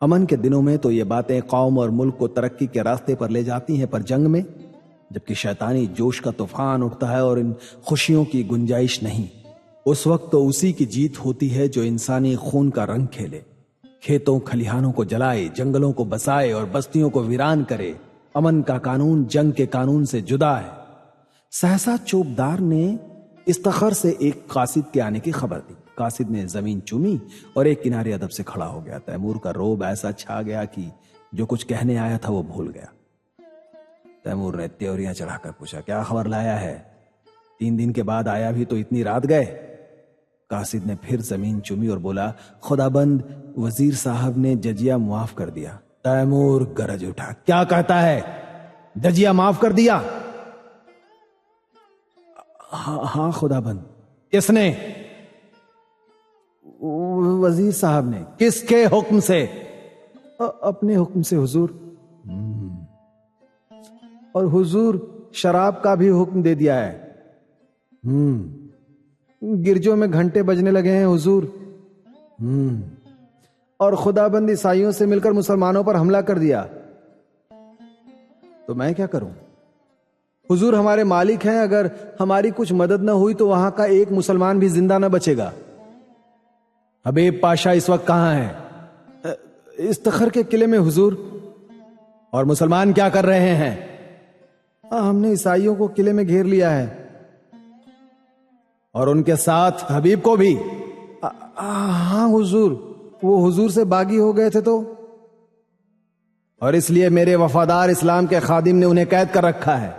अमन के दिनों में तो ये बातें कौम और मुल्क को तरक्की के रास्ते पर ले जाती हैं, पर जंग में जबकि शैतानी जोश का तूफान उठता है और इन खुशियों की गुंजाइश नहीं, उस वक्त तो उसी की जीत होती है जो इंसानी खून का रंग खेले, खेतों खलिहानों को जलाए, जंगलों को बसाए और बस्तियों को वीरान करे। अमन का कानून जंग के कानून से जुदा है। सहसा चौबदार ने इफ्तिखार से एक कासिद के आने की खबर दी। कासिद ने जमीन चूमी और एक किनारे अदब से खड़ा हो गया। तैमूर का रोब ऐसा छा गया कि जो कुछ कहने आया था वो भूल गया। तैमूर ने त्योरियां चढ़ाकर पूछा, क्या खबर लाया है? 3 दिन के बाद आया भी तो इतनी रात गए। कासिद ने फिर जमीन चूमी और बोला, खुदाबंद वजीर साहब ने जजिया माफ कर दिया। तैमूर गरज उठा, क्या कहता है? जजिया माफ कर दिया? हाँ खुदाबंद। किसने? वजीर साहब ने। किसके हुक्म से? अपने हुक्म से हुजूर। और हुजूर शराब का भी हुक्म दे दिया है। गिरजों में घंटे बजने लगे हैं हुजूर। और खुदाबंद ईसाइयों से मिलकर मुसलमानों पर हमला कर दिया। तो मैं क्या करूं? हुजूर हमारे मालिक हैं, अगर हमारी कुछ मदद न हुई तो वहां का एक मुसलमान भी जिंदा न बचेगा। हबीब पाशा इस वक्त कहां है? इफ्तिखार के किले में हुजूर। और मुसलमान क्या कर रहे हैं? हमने ईसाइयों को किले में घेर लिया है। और उनके साथ हबीब को भी? हाँ हुजूर, वो हुजूर से बागी हो गए थे तो। और इसलिए मेरे वफादार इस्लाम के खादिम ने उन्हें कैद कर रखा है।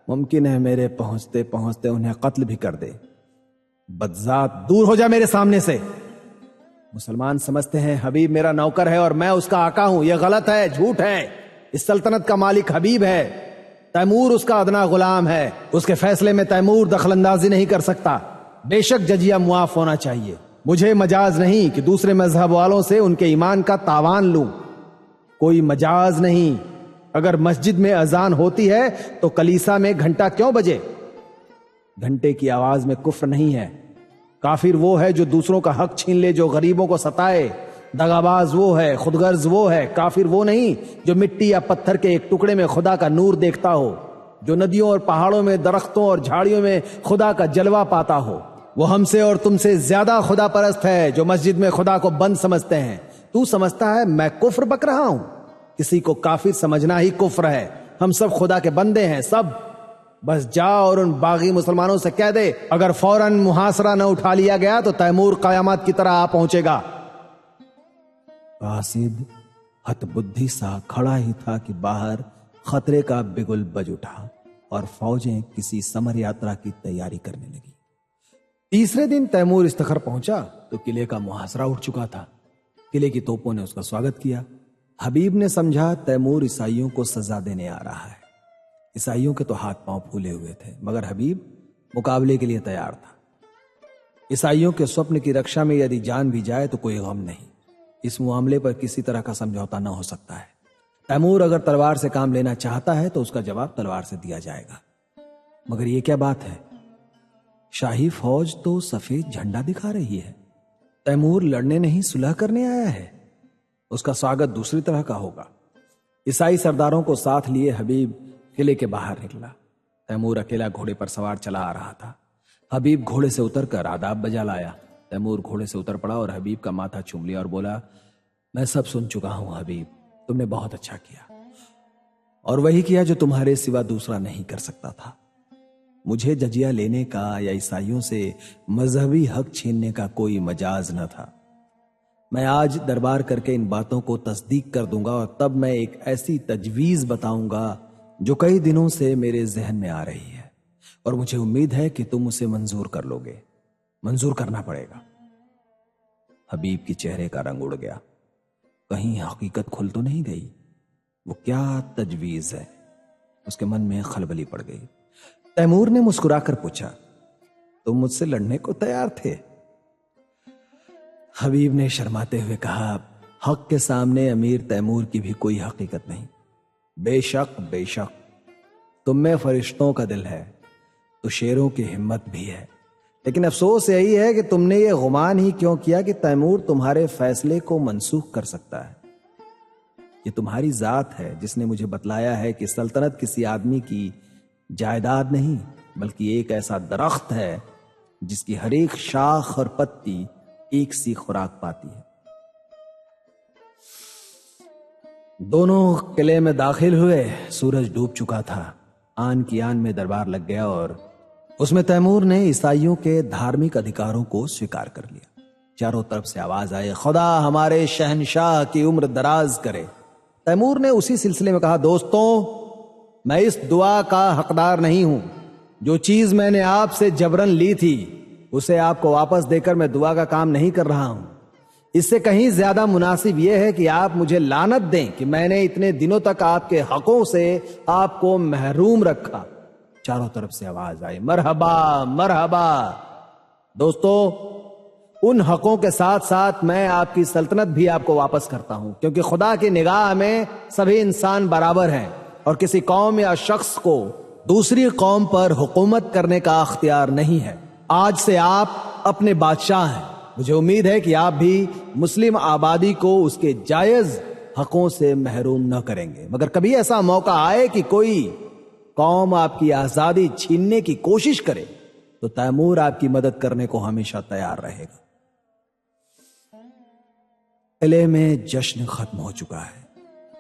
मुमकिन है मेरे पहुंचते पहुंचते उन्हें कत्ल भी कर दे। बदजात दूर हो जा मेरे सामने से। मुसलमान समझते हैं हबीब मेरा नौकर है और मैं उसका आका हूं। यह गलत है, झूठ है। इस सल्तनत का मालिक हबीब है, तैमूर उसका अदना गुलाम है। उसके फैसले में तैमूर दखलंदाजी नहीं कर सकता। बेशक जजिया मुआफ होना चाहिए। मुझे मजाज नहीं कि दूसरे मजहब वालों से उनके ईमान का तावान लूं, कोई मजाज नहीं। अगर मस्जिद में अजान होती है तो कलीसा में घंटा क्यों बजे? घंटे की आवाज में कुफ्र नहीं है। काफिर वो है जो दूसरों का हक छीन ले, जो गरीबों को सताए। दगाबाज वो है, खुदगर्ज वो है। काफिर वो नहीं जो मिट्टी या पत्थर के एक टुकड़े में खुदा का नूर देखता हो, जो नदियों और पहाड़ों में, दरख्तों और झाड़ियों में खुदा का जलवा पाता हो। वो हमसे और तुमसे ज्यादा खुदा परस्त है जो मस्जिद में खुदा को बंद समझते हैं। तू समझता है मैं कुफ्र बक रहा हूं? किसी को काफिर समझना ही कुफ्र है। हम सब खुदा के बंदे हैं, सब। बस जा और उन बागी मुसलमानों से कह दे, अगर फौरन मुहासरा न उठा लिया गया तो तैमूर कयामत की तरह आ पहुंचेगा। कासिद हतबुद्धि सा खड़ा ही था कि बाहर खतरे का बिगुल बज उठा और फौजें किसी समर यात्रा की तैयारी करने लगी। तीसरे दिन तैमूर इस्तखर पहुंचा तो किले का मुहासरा उठ चुका था। किले की तोपों ने उसका स्वागत किया। हबीब ने समझा तैमूर ईसाइयों को सजा देने आ रहा है। ईसाइयों के तो हाथ पांव फूले हुए थे, मगर हबीब मुकाबले के लिए तैयार था। ईसाइयों के स्वप्न की रक्षा में यदि जान भी जाए तो कोई गम नहीं। इस मामले पर किसी तरह का समझौता न हो सकता है। तैमूर अगर तलवार से काम लेना चाहता है तो उसका जवाब तलवार से दिया जाएगा। मगर यह क्या बात है? शाही फौज तो सफेद झंडा दिखा रही है। तैमूर लड़ने नहीं, सुलह करने आया है। उसका स्वागत दूसरी तरह का होगा। ईसाई सरदारों को साथ लिए हबीब किले के बाहर निकला। तैमूर अकेला घोड़े पर सवार चला आ रहा था। हबीब घोड़े से उतरकर आदाब बजा लाया। तैमूर घोड़े से उतर पड़ा और हबीब का माथा चूम लिया और बोला, मैं सब सुन चुका हूं हबीब, तुमने बहुत अच्छा किया, और वही किया जो तुम्हारे सिवा दूसरा नहीं कर सकता था। मुझे जजिया लेने का या ईसाइयों से मजहबी हक छीनने का कोई मजाज न था। मैं आज दरबार करके इन बातों को तस्दीक कर दूंगा और तब मैं एक ऐसी तजवीज बताऊंगा जो कई दिनों से मेरे जहन में आ रही है, और मुझे उम्मीद है कि तुम उसे मंजूर कर लोगे। मंजूर करना पड़ेगा। हबीब के चेहरे का रंग उड़ गया। कहीं हकीकत खुल तो नहीं गई? वो क्या तजवीज है? उसके मन में खलबली पड़ गई। तैमूर ने मुस्कुराकर पूछा, तुम मुझसे लड़ने को तैयार थे? हबीब ने शर्माते हुए कहा, हक के सामने अमीर तैमूर की भी कोई हकीकत नहीं। बेशक बेशक, तुम में फरिश्तों का दिल है तो शेरों की हिम्मत भी है, लेकिन अफसोस यही है कि तुमने ये गुमान ही क्यों किया कि तैमूर तुम्हारे फैसले को मनसूख कर सकता है। ये तुम्हारी जात है जिसने मुझे बतलाया है कि सल्तनत किसी आदमी की जायदाद नहीं, बल्कि एक ऐसा दरख्त है जिसकी हर एक शाख और पत्ती एक सी खुराक पाती है। दोनों किले में दाखिल हुए। सूरज डूब चुका था। आन की आन में दरबार लग गया और उसमें तैमूर ने ईसाइयों के धार्मिक अधिकारों को स्वीकार कर लिया। चारों तरफ से आवाज आई, खुदा हमारे शहनशाह की उम्र दराज करे। तैमूर ने उसी सिलसिले में कहा, दोस्तों, मैं इस दुआ का हकदार नहीं हूं। जो चीज मैंने आपसे जबरन ली थी उसे आपको वापस देकर मैं दुआ का काम नहीं कर रहा हूं। इससे कहीं ज्यादा मुनासिब यह है कि आप मुझे लानत दें कि मैंने इतने दिनों तक आपके हकों से आपको महरूम रखा। चारों तरफ से आवाज आई, मरहबा मरहबा। दोस्तों, उन हकों के साथ साथ मैं आपकी सल्तनत भी आपको वापस करता हूं, क्योंकि खुदा की निगाह में सभी इंसान बराबर हैं और किसी कौम या शख्स को दूसरी कौम पर हुकूमत करने का अख्तियार नहीं है। आज से आप अपने बादशाह हैं। मुझे उम्मीद है कि आप भी मुस्लिम आबादी को उसके जायज हकों से महरूम न करेंगे, मगर कभी ऐसा मौका आए कि कोई कौम आपकी आजादी छीनने की कोशिश करे तो तैमूर आपकी मदद करने को हमेशा तैयार रहेगा। किले में जश्न खत्म हो चुका है।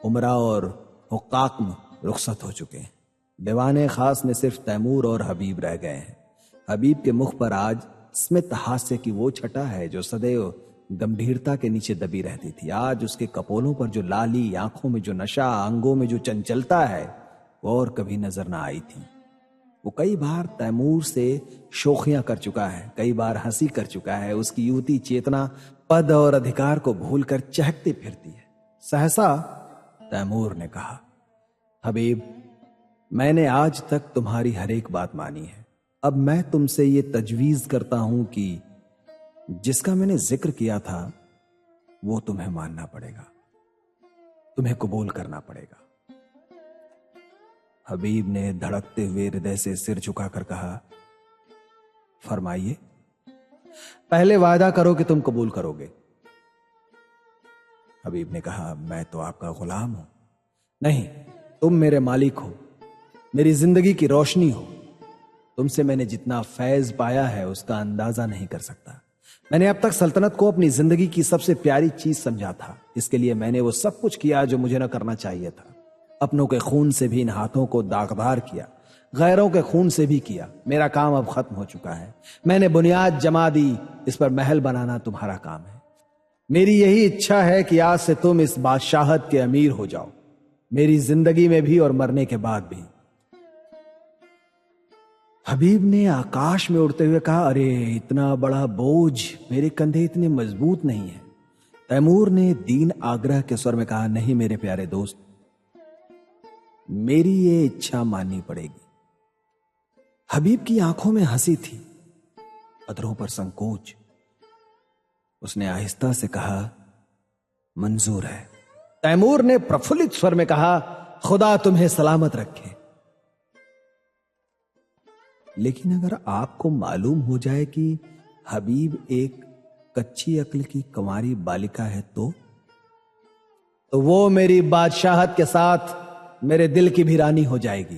उमरा और हुक्काम रुखसत हो चुके हैं। दीवाने खास में सिर्फ तैमूर और हबीब रह गए हैं। हबीब के मुख पर आज स्मित हास्य की वो छटा है जो सदैव गंभीरता के नीचे दबी रहती थी। आज उसके कपोलों पर जो लाली, आंखों में जो नशा, अंगों में जो चंचलता है, वो और कभी नजर ना आई थी। वो कई बार तैमूर से शोखियां कर चुका है, कई बार हंसी कर चुका है। उसकी युवती चेतना पद और अधिकार को भूलकर चहकती फिरती है। सहसा तैमूर ने कहा, हबीब, मैंने आज तक तुम्हारी हर एक बात मानी है। अब मैं तुमसे ये तजवीज करता हूं कि जिसका मैंने जिक्र किया था वो तुम्हें मानना पड़ेगा, तुम्हें कबूल करना पड़ेगा। हबीब ने धड़कते हुए हृदय से सिर झुकाकर कहा, फरमाइए, पहले वादा करो कि तुम कबूल करोगे। हबीब ने कहा, मैं तो आपका गुलाम हूं। नहीं, तुम मेरे मालिक हो, मेरी जिंदगी की रोशनी हो। तुमसे मैंने जितना फैज पाया है उसका अंदाजा नहीं कर सकता। मैंने अब तक सल्तनत को अपनी जिंदगी की सबसे प्यारी चीज समझा था। इसके लिए मैंने वो सब कुछ किया जो मुझे न करना चाहिए था। अपनों के खून से भी इन हाथों को दागदार किया, गैरों के खून से भी किया। मेरा काम अब खत्म हो चुका है। मैंने बुनियाद जमा दी, इस पर महल बनाना तुम्हारा काम है। मेरी यही इच्छा है कि आज से तुम इस बादशाहत के अमीर हो जाओ, मेरी जिंदगी में भी और मरने के बाद भी। हबीब ने आकाश में उड़ते हुए कहा, अरे इतना बड़ा बोझ, मेरे कंधे इतने मजबूत नहीं है। तैमूर ने दीन आग्रह के स्वर में कहा, नहीं मेरे प्यारे दोस्त, मेरी ये इच्छा माननी पड़ेगी। हबीब की आंखों में हंसी थी, अधरों पर संकोच। उसने आहिस्ता से कहा, मंजूर है। तैमूर ने प्रफुल्लित स्वर में कहा, खुदा तुम्हें सलामत रखे। लेकिन अगर आपको मालूम हो जाए कि हबीब एक कच्ची अक्ल की कुंवारी बालिका है तो वो मेरी बादशाहत के साथ मेरे दिल की भी रानी हो जाएगी।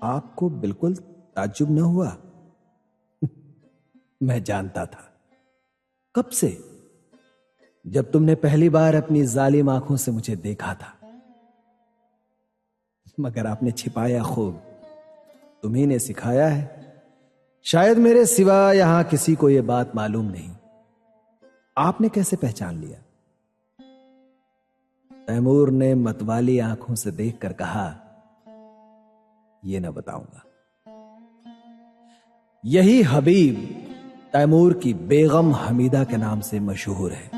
आपको बिल्कुल ताज्जुब न हुआ? मैं जानता था। कब से? जब तुमने पहली बार अपनी जालिम आंखों से मुझे देखा था। मगर आपने छिपाया खूब, तुम्ही ने सिखाया है। शायद मेरे सिवा यहां किसी को यह बात मालूम नहीं। आपने कैसे पहचान लिया? तैमूर ने मतवाली आंखों से देखकर कहा, यह न बताऊंगा। यही हबीब तैमूर की बेगम हमीदा के नाम से मशहूर है।